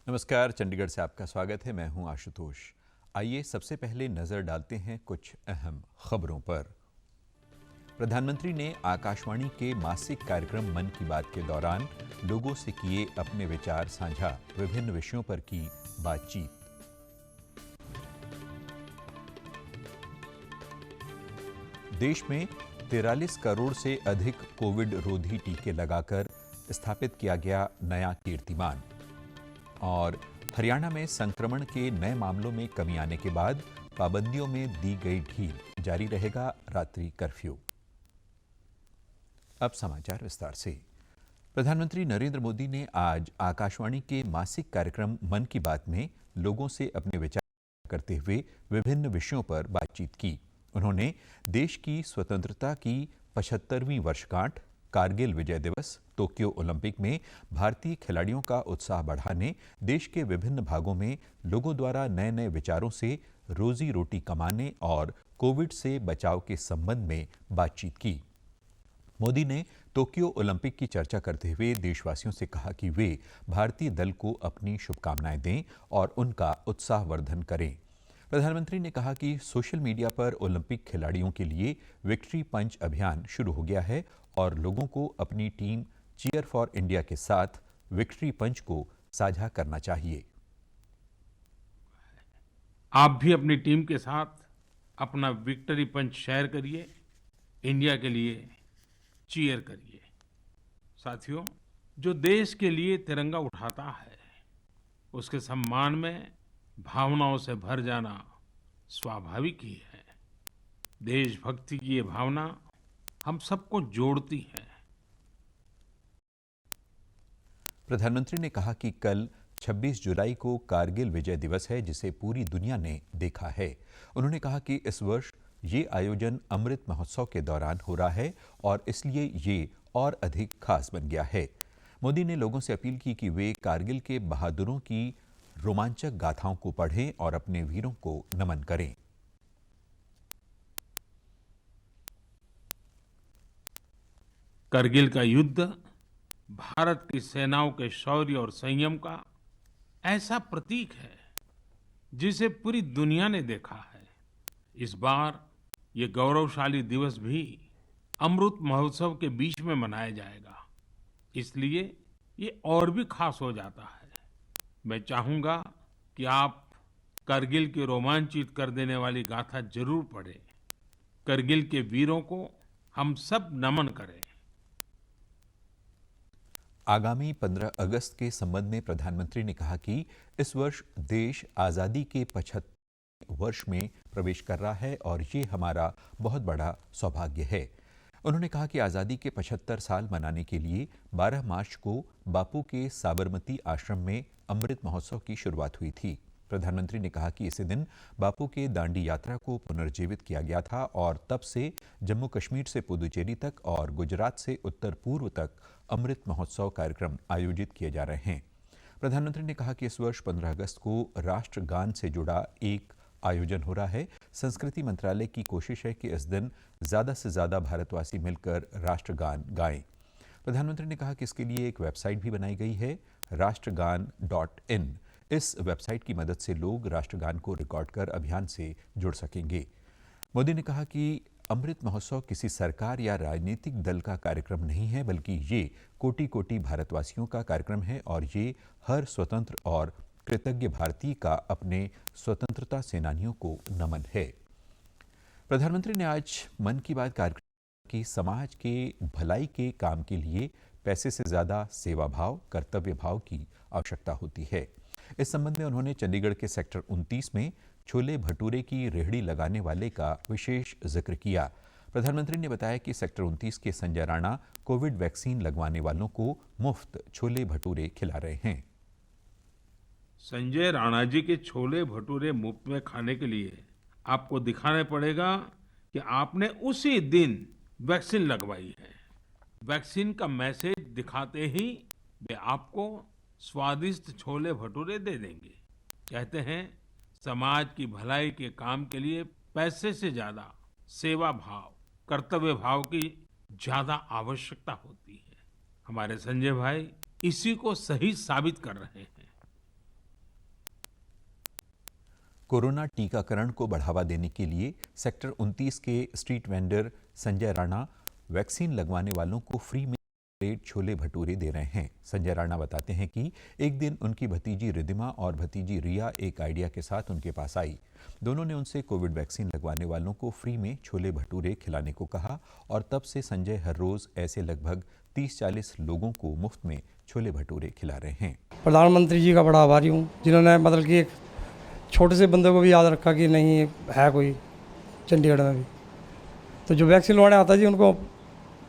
नमस्कार, चंडीगढ़ से आपका स्वागत है। मैं हूं आशुतोष। आइए सबसे पहले नजर डालते हैं कुछ अहम खबरों पर। प्रधानमंत्री ने आकाशवाणी के मासिक कार्यक्रम मन की बात के दौरान लोगों से किए अपने विचार साझा, विभिन्न विषयों पर की बातचीत। देश में 43 करोड़ से अधिक कोविड रोधी टीके लगाकर स्थापित किया गया नया कीर्तिमान। और हरियाणा में संक्रमण के नए मामलों में कमी आने के बाद पाबंदियों में दी गई ढील, जारी रहेगा रात्रि कर्फ्यू। अब समाचार विस्तार से। प्रधानमंत्री नरेंद्र मोदी ने आज आकाशवाणी के मासिक कार्यक्रम मन की बात में लोगों से अपने विचार करते हुए विभिन्न विषयों पर बातचीत की। उन्होंने देश की स्वतंत्रता की 75वीं वर्षगांठ, कारगिल विजय दिवस, टोक्यो ओलंपिक में भारतीय खिलाड़ियों का उत्साह बढ़ाने, देश के विभिन्न भागों में लोगों द्वारा नए नए विचारों से रोजी रोटी कमाने और कोविड से बचाव के संबंध में बातचीत की। मोदी ने टोक्यो ओलंपिक की चर्चा करते हुए देशवासियों से कहा कि वे भारतीय दल को अपनी शुभकामनाएं दें और उनका उत्साहवर्धन करें। प्रधानमंत्री ने कहा कि सोशल मीडिया पर ओलंपिक खिलाड़ियों के लिए विक्ट्री पंच अभियान शुरू हो गया है और लोगों को अपनी टीम चीयर फॉर इंडिया के साथ विक्ट्री पंच को साझा करना चाहिए। आप भी अपनी टीम के साथ अपना विक्ट्री पंच शेयर करिए, इंडिया के लिए चीयर करिए। साथियों, जो देश के लिए तिरंगा उठाता है, उसके सम्मान में भावनाओं से भर जाना स्वाभाविक ही है। देशभक्ति की ये भावना हम सबको जोड़ती है। प्रधानमंत्री ने कहा कि कल 26 जुलाई को कारगिल विजय दिवस है, जिसे पूरी दुनिया ने देखा है। उन्होंने कहा कि इस वर्ष ये आयोजन अमृत महोत्सव के दौरान हो रहा है और इसलिए ये और अधिक खास बन गया है। मोदी ने लोगों से अपील की कि वे कारगिल के बहादुरों की रोमांचक गाथाओं को पढ़ें और अपने वीरों को नमन करें। करगिल का युद्ध भारत की सेनाओं के शौर्य और संयम का ऐसा प्रतीक है जिसे पूरी दुनिया ने देखा है। इस बार ये गौरवशाली दिवस भी अमृत महोत्सव के बीच में मनाया जाएगा, इसलिए ये और भी खास हो जाता है। मैं चाहूंगा कि आप करगिल की रोमांचित कर देने वाली गाथा जरूर पढ़ें। करगिल के वीरों को हम सब नमन करें। आगामी 15 अगस्त के संबंध में प्रधानमंत्री ने कहा कि इस वर्ष देश आजादी के 75 वर्ष में प्रवेश कर रहा है और ये हमारा बहुत बड़ा सौभाग्य है। उन्होंने कहा कि आजादी के 75 साल मनाने के लिए 12 मार्च को बापू के साबरमती आश्रम में अमृत महोत्सव की शुरुआत हुई थी। प्रधानमंत्री ने कहा कि इसी दिन बापू के दांडी यात्रा को पुनर्जीवित किया गया था और तब से जम्मू कश्मीर से पुदुचेरी तक और गुजरात से उत्तर पूर्व तक अमृत महोत्सव कार्यक्रम आयोजित किए जा रहे हैं। प्रधानमंत्री ने कहा कि इस वर्ष 15 अगस्त को राष्ट्रगान से जुड़ा एक आयोजन हो रहा है। संस्कृति मंत्रालय की कोशिश है कि इस दिन ज्यादा से ज्यादा भारतवासी मिलकर राष्ट्रगान गाएं। प्रधानमंत्री ने कहा कि इसके लिए एक वेबसाइट भी बनाई गई है, राष्ट्रगान.in। इस वेबसाइट की मदद से लोग राष्ट्रगान को रिकॉर्ड कर अभियान से जुड़ सकेंगे। मोदी ने कहा कि अमृत महोत्सव किसी सरकार या राजनीतिक दल का कार्यक्रम नहीं है, बल्कि ये कोटि कोटि भारतवासियों का कार्यक्रम है और ये हर स्वतंत्र और कृतज्ञ भारतीय का अपने स्वतंत्रता सेनानियों को नमन है। प्रधानमंत्री ने आज मन की बात कार्यक्रम की समाज के भलाई के काम के लिए पैसे से ज्यादा सेवा भाव, कर्तव्य भाव की आवश्यकता होती है। इस संबंध में उन्होंने चंडीगढ़ के सेक्टर 29 में छोले भटूरे की रेहड़ी लगाने वाले का विशेष जिक्र किया। प्रधानमंत्री ने बताया कि सेक्टर 29 के संजय राणा कोविड वैक्सीन लगवाने वालों को मुफ्त छोले भटूरे खिला रहे हैं। संजय राणा जी के छोले भटूरे मुफ्त में खाने के लिए आपको दिखाना पड़ेगा कि आपने उसी दिन वैक्सीन लगवाई है। वैक्सीन का मैसेज दिखाते ही वे आपको स्वादिष्ट छोले भटूरे दे देंगे। कहते हैं, समाज की भलाई के काम के लिए पैसे से ज्यादा सेवा भाव, कर्तव्य भाव की ज्यादा आवश्यकता होती है। हमारे संजय भाई इसी को सही साबित कर रहे हैं। कोरोना टीकाकरण को बढ़ावा देने के लिए सेक्टर 29 के street vendor Sanjay Rana vaccine लगवाने वालों को फ्री में प्लेट छोले भटूरे दे रहे हैं। संजय राणा बताते हैं कि एक दिन उनकी भतीजी रिदिमा और भतीजी रिया एक आइडिया के साथ उनके पास आई। दोनों ने उनसे कोविड वैक्सीन लगवाने वालों को फ्री में छोले भटूरे खिलाने को कहा और तब से संजय हर रोज ऐसे लगभग 30-40 लोगों को मुफ्त में छोले भटूरे खिला रहे हैं। प्रधानमंत्री जी का बड़ा आभारी हूँ, जिन्होंने मतलब कि एक छोटे से बंदे को भी याद रखा कि नहीं है कोई चंडीगढ़ में भी, तो जो वैक्सीन लगवाने आता है जी उनको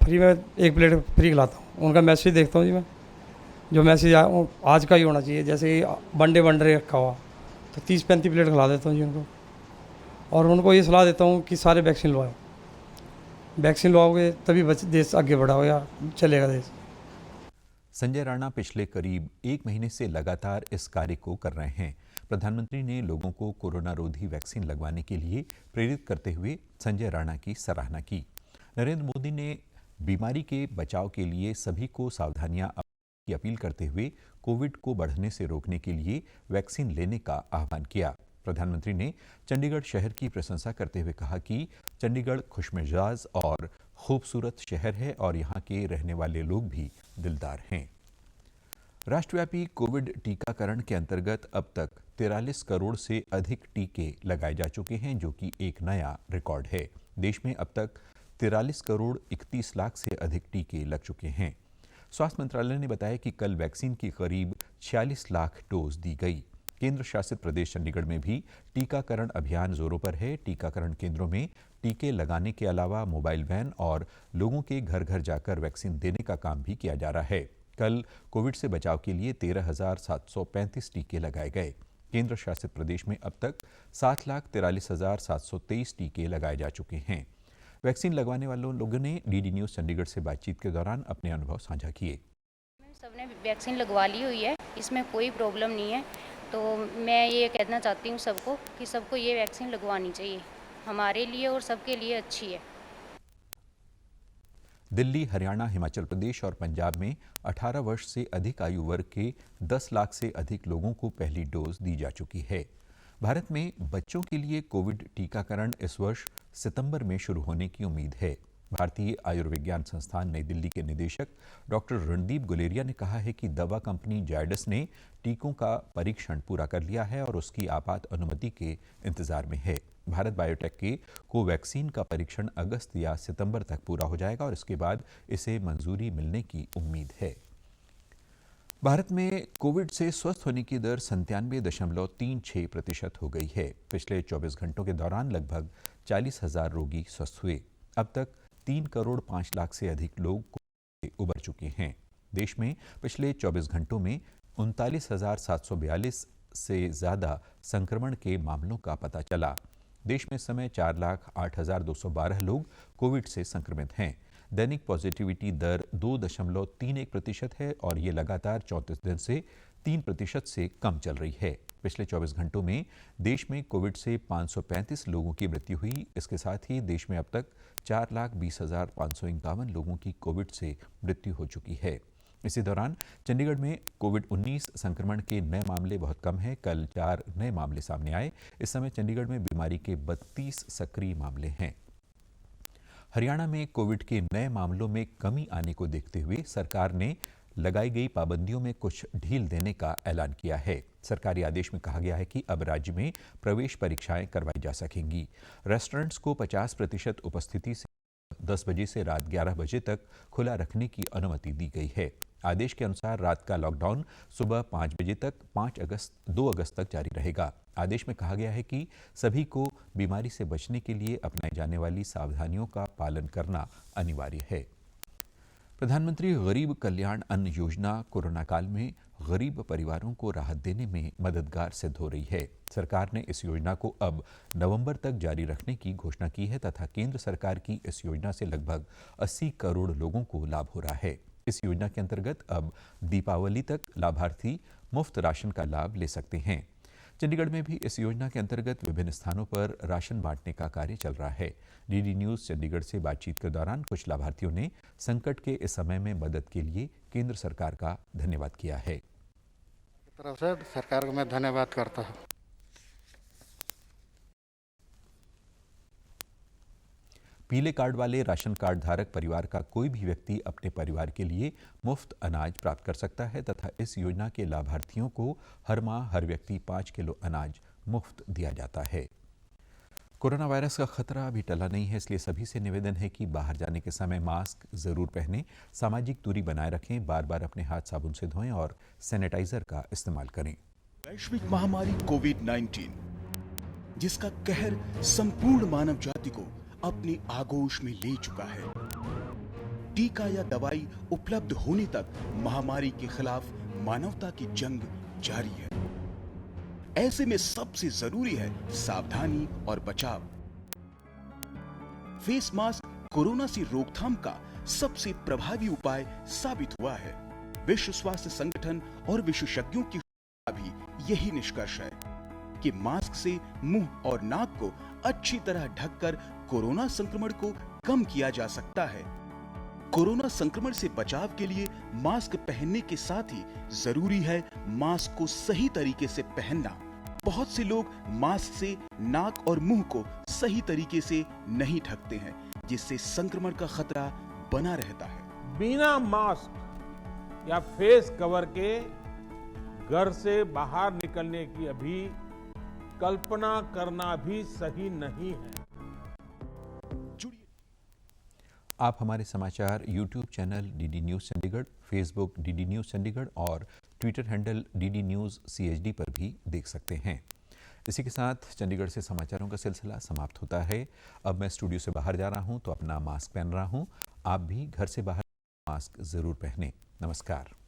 फ्री में एक प्लेट फ्री खिलाता हूँ। उनका मैसेज देखता हूँ जी मैं, जो मैसेज आज का ही होना चाहिए, जैसे वनडे वनडे रखा हुआ तो 30-35 प्लेट खिला देता हूँ जी उनको। और उनको ये सलाह देता हूँ कि सारे वैक्सीन लगवाओ, वैक्सीन लगवाओगे तभी देश आगे बढ़ाओ या चलेगा देश। संजय राणा पिछले करीब 1 महीने से लगातार इस कार्य को कर रहे हैं। प्रधानमंत्री ने लोगों को कोरोना रोधी वैक्सीन लगवाने के लिए प्रेरित करते हुए संजय राणा की सराहना की। नरेंद्र मोदी ने बीमारी के बचाव के लिए सभी को सावधानियां की अपील करते हुए कोविड को बढ़ने से रोकने के लिए वैक्सीन लेने का आह्वान किया। प्रधानमंत्री ने चंडीगढ़ शहर की प्रशंसा करते हुए कहा कि चंडीगढ़ खुशमिजाज और खूबसूरत शहर है और यहाँ के रहने वाले लोग भी दिलदार हैं। राष्ट्रव्यापी कोविड टीकाकरण के अंतर्गत अब तक 43 करोड़ से अधिक टीके लगाए जा चुके हैं, जो कि एक नया रिकॉर्ड है। देश में अब तक 43 करोड़ 31 लाख से अधिक टीके लग चुके हैं। स्वास्थ्य मंत्रालय ने बताया कि कल वैक्सीन की करीब 46 लाख डोज दी गई। केंद्र शासित प्रदेश चंडीगढ़ में भी टीकाकरण अभियान जोरों पर है। टीकाकरण केंद्रों में टीके लगाने के अलावा मोबाइल वैन और लोगों के घर घर जाकर वैक्सीन देने का काम भी किया जा रहा है। कल कोविड से बचाव के लिए 13,735 टीके लगाए गए। केंद्र शासित प्रदेश में अब तक 7,43,723 टीके लगाए जा चुके हैं। वैक्सीन लगवाने वालों लोगों ने डीडी न्यूज़ चंडीगढ़ से बातचीत के दौरान अपने अनुभव साझा किए। सबने वैक्सीन लगवा ली हुई है, इसमें कोई प्रॉब्लम नहीं है। तो मैं ये कहना चाहती हूँ सबको कि सबको ये वैक्सीन लगवानी चाहिए, हमारे लिए और सबके लिए अच्छी है। दिल्ली, हरियाणा, हिमाचल प्रदेश और पंजाब में 18 वर्ष से अधिक आयु वर्ग के 10 लाख से अधिक लोगों को पहली डोज दी जा चुकी है। भारत में बच्चों के लिए कोविड टीकाकरण इस वर्ष सितंबर में शुरू होने की उम्मीद है। भारतीय आयुर्विज्ञान संस्थान नई दिल्ली के निदेशक डॉक्टर रणदीप गुलेरिया ने कहा है कि दवा कंपनी जायडस ने टीकों का परीक्षण पूरा कर लिया है और उसकी आपात अनुमति के इंतजार में है। भारत बायोटेक के कोवैक्सीन का परीक्षण अगस्त या सितंबर तक पूरा हो जाएगा और इसके बाद इसे मंजूरी मिलने की उम्मीद है। भारत में कोविड से स्वस्थ होने की दर 97.36% हो गई है। पिछले 24 घंटों के दौरान लगभग 40,000 रोगी स्वस्थ हुए। अब तक 3 करोड़ 5 लाख से अधिक लोग कोविड से उबर चुके हैं। देश में पिछले 24 घंटों में 39,742 से ज्यादा संक्रमण के मामलों का पता चला। देश में इस समय 4,08,212 लोग कोविड से संक्रमित हैं। दैनिक पॉजिटिविटी दर 2.31% है और ये लगातार 34 दिन से 3% से कम चल रही है। पिछले 24 घंटों में देश में कोविड से 535 लोगों की मृत्यु हुई। इसके साथ ही देश में अब तक 4,20,551 लोगों की कोविड से मृत्यु हो चुकी है। इसी दौरान चंडीगढ़ में कोविड-19 संक्रमण के नए मामले बहुत कम हैं। कल 4 नए मामले सामने आए। इस समय चंडीगढ़ में बीमारी के 32 सक्रिय मामले हैं। हरियाणा में कोविड के नए मामलों में कमी आने को देखते हुए सरकार ने लगाई गई पाबंदियों में कुछ ढील देने का ऐलान किया है। सरकारी आदेश में कहा गया है कि अब राज्य में प्रवेश परीक्षाएं करवाई जा सकेंगी। रेस्टोरेंट्स को 50% उपस्थिति से 10 बजे से रात 11 बजे तक खुला रखने की अनुमति दी गई है। आदेश के अनुसार रात का लॉकडाउन सुबह 5 बजे तक 2 अगस्त तक जारी रहेगा। आदेश में कहा गया है कि सभी को बीमारी से बचने के लिए अपनाई जाने वाली सावधानियों का पालन करना अनिवार्य है। प्रधानमंत्री गरीब कल्याण अन्न योजना कोरोना काल में गरीब परिवारों को राहत देने में मददगार सिद्ध हो रही है। सरकार ने इस योजना को अब नवंबर तक जारी रखने की घोषणा की है तथा केंद्र सरकार की इस योजना से लगभग 80 करोड़ लोगों को लाभ हो रहा है। इस योजना के अंतर्गत अब दीपावली तक लाभार्थी मुफ्त राशन का लाभ ले सकते हैं। चंडीगढ़ में भी इस योजना के अंतर्गत विभिन्न स्थानों पर राशन बांटने का कार्य चल रहा है। डीडी न्यूज़ चंडीगढ़ से बातचीत के दौरान कुछ लाभार्थियों ने संकट के इस समय में मदद के लिए केंद्र सरकार का धन्यवाद किया है। तरफ से सरकार को मैं धन्यवाद करता हूँ। पीले कार्ड वाले राशन कार्ड धारक परिवार का कोई भी व्यक्ति अपने परिवार के लिए मुफ्त अनाज प्राप्त कर सकता है तथा इस योजना के लाभार्थियों को हर माह हर व्यक्ति 5 किलो अनाज मुफ्त दिया जाता है। कोरोना वायरस का खतरा अभी टला नहीं है, इसलिए सभी से निवेदन है कि बाहर जाने के समय मास्क जरूर पहनें, सामाजिक दूरी बनाए रखें, बार बार अपने हाथ साबुन से धोएं और सैनिटाइजर का इस्तेमाल करें। वैश्विक महामारी कोविड-19 जिसका कहर संपूर्ण मानव जाति को अपनी आगोश में ले चुका है। टीका या दवाई उपलब्ध होने तक महामारी के खिलाफ मानवता की जंग जारी है। ऐसे में सबसे जरूरी है सावधानी और बचाव। फेस मास्क कोरोना से रोकथाम का सबसे प्रभावी उपाय साबित हुआ है। विश्व स्वास्थ्य संगठन और विशेषज्ञों की भी यही निष्कर्ष है कि मास्क से मुंह और नाक को अच्छी तरह ढककर कोरोना संक्रमण को कम किया जा सकता है। कोरोना संक्रमण से बचाव के लिए मास्क पहनने के साथ ही जरूरी है मास्क को सही तरीके से पहनना। बहुत से लोग मास्क से नाक और मुंह को सही तरीके से नहीं ढकते हैं, जिससे संक्रमण का खतरा बना रहता है। बिना मास्क या फेस कवर के घर से बाहर निकलने की अभी कल्पना करना भी सही नहीं है। आप हमारे समाचार YouTube channel DD news Chandigarh, Facebook DD news Chandigarh और Twitter handle DD news CHD पर भी देख सकते हैं। इसी के साथ चंडीगढ़ से समाचारों का सिलसिला समाप्त होता है। अब मैं स्टूडियो से बाहर जा रहा हूं तो अपना मास्क पहन रहा हूं। आप भी घर से बाहर मास्क जरूर पहनें। नमस्कार।